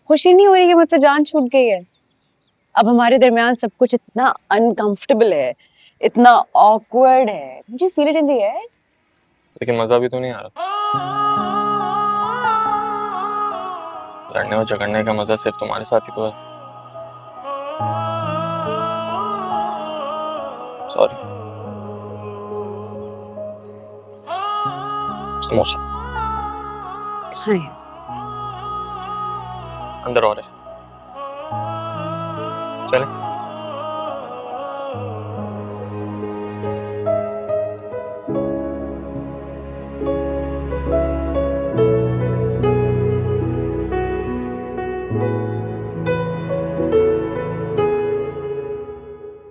खुशी नहीं हो रही कि मुझसे जान छूट गई है? अब हमारे दरमियान सब कुछ इतना अनकंफर्टेबल है, इतना ऑकवर्ड है। मुझे feel it in the air. लेकिन मजा भी तो नहीं आ रहा। लड़ने और झगड़ने का मजा सिर्फ तुम्हारे साथ ही तो है। सॉरी। समोसा खाएं। अंदर और है, चले।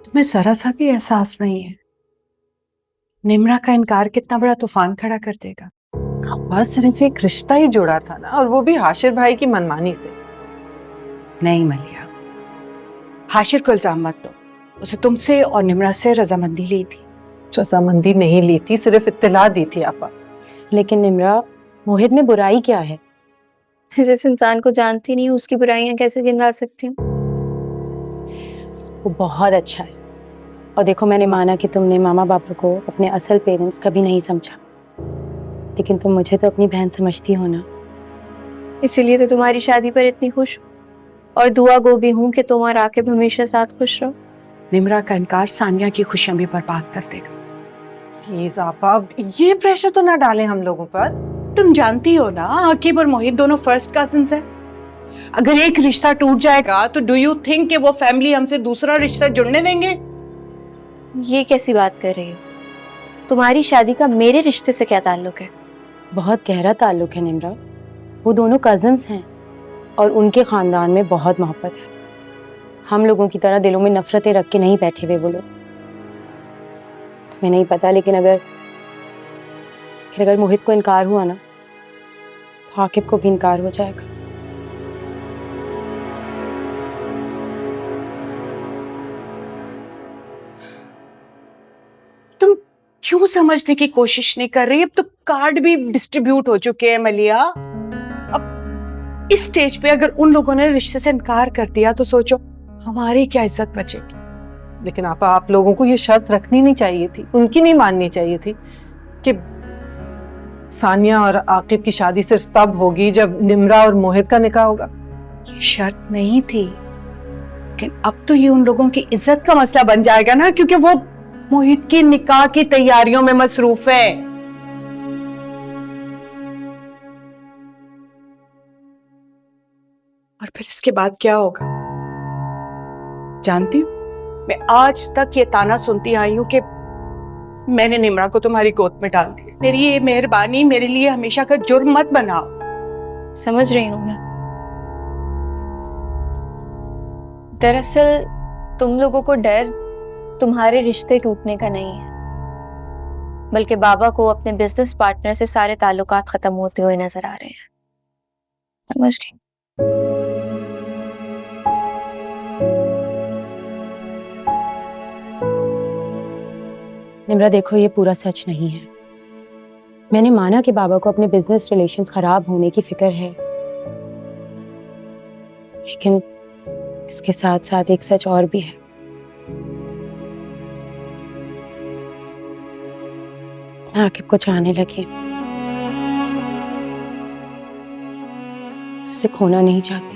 तुम्हें जरा सा भी एहसास नहीं है निम्रा का इनकार कितना बड़ा तूफान खड़ा कर देगा? बस सिर्फ एक रिश्ता ही जोड़ा था ना, और वो भी हाशिर भाई की मनमानी से। नहीं मलिया, हाशिर को इल्जाम मत दो। उसे तुमसे और निम्रा से रजामंदी ली थी। रजामंदी नहीं ली थी, सिर्फ इत्तला दी थी आपा। लेकिन निम्रा, मोहित में बुराई क्या है? जिस इंसान को जानती नहीं उसकी बुराइयां कैसे गिनवा सकती हूँ? वो बहुत अच्छा है। और देखो, मैंने माना कि तुमने मामा पापा को अपने असल पेरेंट्स कभी नहीं समझा, लेकिन तुम मुझे तो अपनी बहन समझती हो ना। इसीलिए तो तुम्हारी शादी पर इतनी खुश हूँ और दुआ गो भी हूँ कि तुम और आकिब हमेशा साथ खुश रहो। निम्रा का इनकार सानिया की खुशियां भी बर्बाद कर देगा। प्लीज आपा, ये प्रेशर तो ना डालें हम लोगों पर। तुम जानती हो ना, आकिब और मोहित दोनों फर्स्ट कजिन्स हैं। अगर एक रिश्ता टूट जाएगा तो डू यू थिंक कि वो फैमिली हमसे दूसरा रिश्ता जुड़ने देंगे? ये कैसी बात कर रही हो? तुम्हारी शादी का मेरे रिश्ते से क्या ताल्लुक है? बहुत गहरा ताल्लुक है निम्रा। वो दोनों कजिन्स हैं और उनके खानदान में बहुत मोहब्बत है। हम लोगों की तरह दिलों में नफरतें रख के नहीं बैठे हुए वो लोग। तुम्हें नहीं पता, लेकिन अगर मोहित को इनकार हुआ ना, तो आकिब को भी इनकार हो जाएगा। तुम क्यों समझने की कोशिश नहीं कर रही? अब तो कार्ड भी डिस्ट्रीब्यूट हो चुके हैं मलिया। अब इस स्टेज पे अगर उन लोगों ने रिश्ते से इनकार कर दिया तो सोचो हमारी क्या इज्जत बचेगी। लेकिन आपा, आप लोगों को ये शर्त रखनी नहीं चाहिए थी, उनकी नहीं माननी चाहिए थी कि सानिया और आकिब की शादी सिर्फ तब होगी जब निम्रा और मोहित का निकाह होगा। ये शर्त नहीं थी, लेकिन अब तो ये उन लोगों की इज्जत का मसला बन जाएगा ना, क्योंकि वो मोहित की निकाह की तैयारियों में मसरूफ है। और फिर इसके बाद क्या होगा जानती हूँ? मैं आज तक ये ताना सुनती आई हूँ कि मैंने निम्रा को तुम्हारी गोद में डाल दिया। मेरी ये मेहरबानी मेरे लिए हमेशा का जुर्म मत बनाओ। समझ रही हूँ मैं। दरअसल तुम लोगों को डर तुम्हारे रिश्ते टूटने का नहीं है, बल्कि बाबा को अपने बिजनेस पार्टनर से सारे ताल्लुकात खत्म होते हुए नजर आ रहे हैं। समझ गई? निम्रा देखो, ये पूरा सच नहीं है। मैंने माना कि बाबा को अपने बिजनेस रिलेशंस खराब होने की फिक्र है, लेकिन इसके साथ साथ एक सच और भी है। मैं आकिब को चाहने लगी, उसे खोना नहीं चाहती।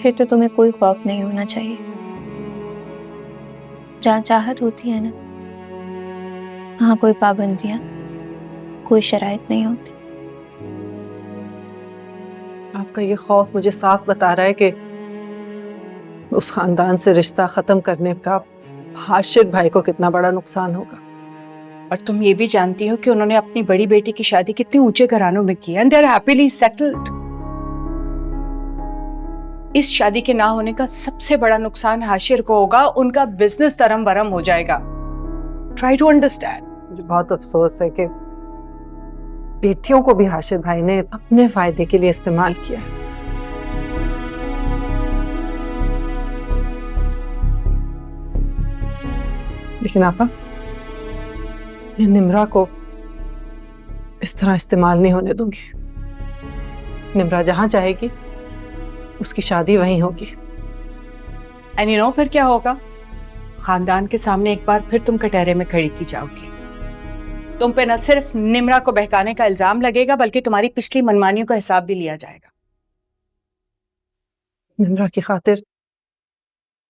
फिर तो तुम्हें कोई खौफ नहीं होना चाहिए। जहाँ चाहत होती है ना, वहाँ कोई पाबंदियां, कोई शराइत नहीं होती। आपका ये खौफ मुझे साफ बता रहा है कि उस खानदान से रिश्ता खत्म करने का हाशिर भाई को कितना बड़ा नुकसान होगा। और तुम ये भी जानती हो कि उन्होंने अपनी बड़ी बेटी की शादी कितने ऊंचे घरानों में की, and they are happily settled. इस शादी के ना होने का सबसे बड़ा नुकसान हाशिर को होगा। उनका बिजनेस तरम बरम हो जाएगा। Try to understand. मुझे बहुत अफसोस है कि बेटियों को भी हाशिर भाई ने अपने फायदे के लिए इस्तेमाल किया है। लेकिन आपा, मैं निम्रा को इस तरह इस्तेमाल नहीं होने दूंगी। निम्रा जहाँ चाहेगी उसकी शादी वहीं होगी। एंड यू नो फिर क्या होगा? खानदान के सामने एक बार फिर तुम कटहरे में खड़ी की जाओगी। तुम पे न सिर्फ निम्रा को बहकाने का इल्जाम लगेगा बल्कि तुम्हारी पिछली मनमानियों का हिसाब भी लिया जाएगा। निम्रा की खातिर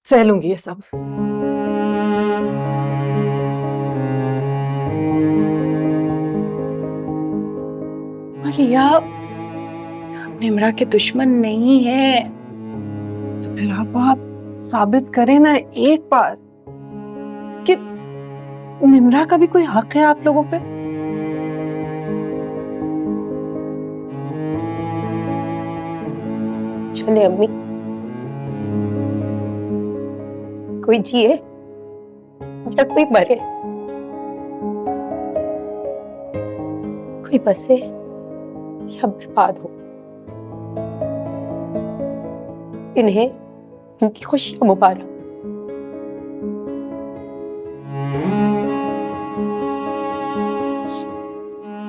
सह लूंगी ये सब। मलिया, हम निम्रा के दुश्मन नहीं हैं। तो फिर आप साबित करें ना एक बार कि निम्रा का भी कोई हक है आप लोगों पे। चले अम्मी, कोई जिए या कोई मरे, कोई बसे या बर्बाद हो, इन्हें उनकी खुशियां मुबारक।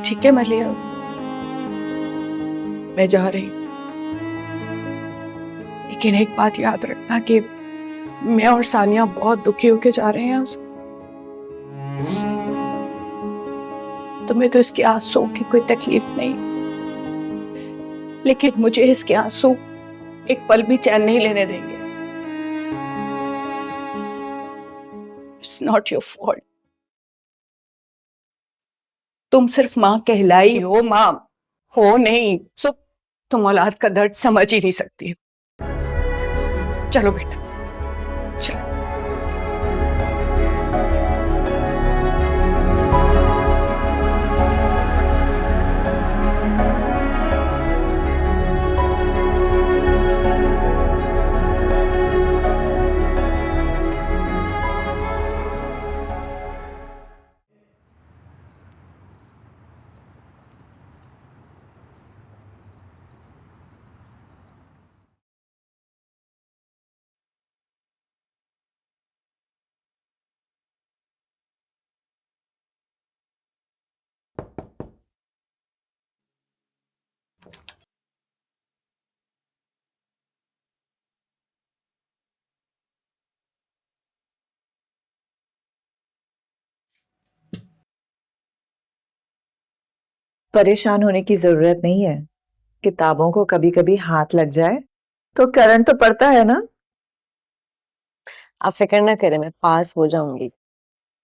ठीक है मलिया, मैं जा रही हूं, लेकिन एक बात याद रखना कि मैं और सानिया बहुत दुखी होके जा रहे हैं यहाँ से। तुम्हें तो इसके आंसू की कोई तकलीफ नहीं, लेकिन मुझे इसके आंसू एक पल भी चैन नहीं लेने देंगे। It's not your fault. तुम सिर्फ माँ कहलाई हो, माँ हो नहीं, सो तुम औलाद का दर्द समझ ही नहीं सकती। चलो बेटा, चलो। परेशान होने की जरूरत नहीं है। किताबों को कभी कभी हाथ लग जाए तो करंट तो पड़ता है ना। आप फिक्र ना करें, मैं पास हो जाऊंगी।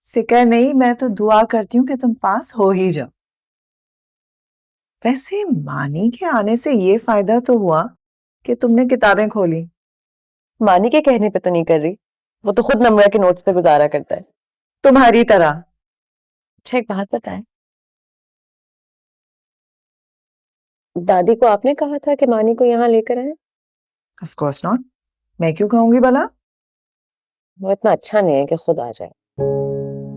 फिक्र नहीं, मैं तो दुआ करती हूँ कि तुम पास हो ही जाओ। वैसे मानी के आने से ये फायदा तो हुआ कि तुमने किताबें खोली। मानी के कहने पे तो नहीं कर रही, वो तो खुद नम्रा के नोट्स पे गुजारा करता है। तुम्हारी तरह। अच्छा एक बात बताएं, दादी को आपने कहा था कि मानी को यहाँ लेकर आए? ऑफ कोर्स नॉट, मैं क्यों कहूंगी भला। वो इतना अच्छा नहीं है कि खुद आ जाए।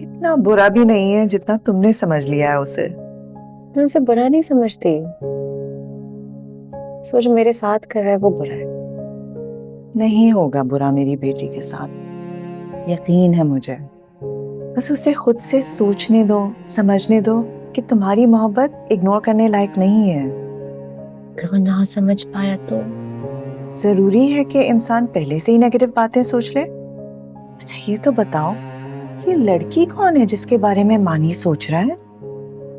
इतना बुरा भी नहीं है जितना तुमने समझ लिया है उसे। मैं उसे बुरा नहीं समझती, सोच मेरे साथ कर रहा है वो बुरा है। नहीं होगा बुरा मेरी बेटी के साथ, यकीन है मुझे। बस उसे खुद से सोचने दो, समझने दो कि तुम्हारी मोहब्बत इग्नोर करने लायक नहीं है। अगर वो ना समझ पाया तो? जरूरी है कि इंसान पहले से ही नेगेटिव बातें सोच ले। अच्छा ये तो बताओ, ये लड़की कौन है जिसके बारे में मानी सोच रहा है?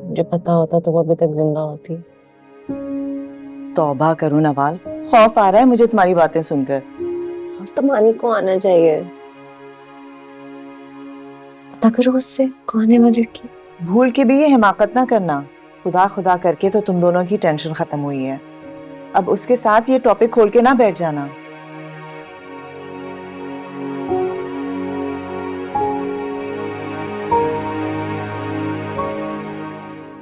मुझे पता होता तो वो अभी तक जिंदा होती। तौबा करो नवाल, खौफ आ रहा है मुझे तुम्हारी बातें सुनकर। खौफ तो मानी को आना चाहिए। पता करो उससे कौन है वो लड़की। भूल के भी ये हिमाकत ना करना। खुदा खुदा करके तो तुम दोनों की टेंशन खत्म हुई है। अब उसके साथ ये टॉपिक खोल के ना बैठ जाना।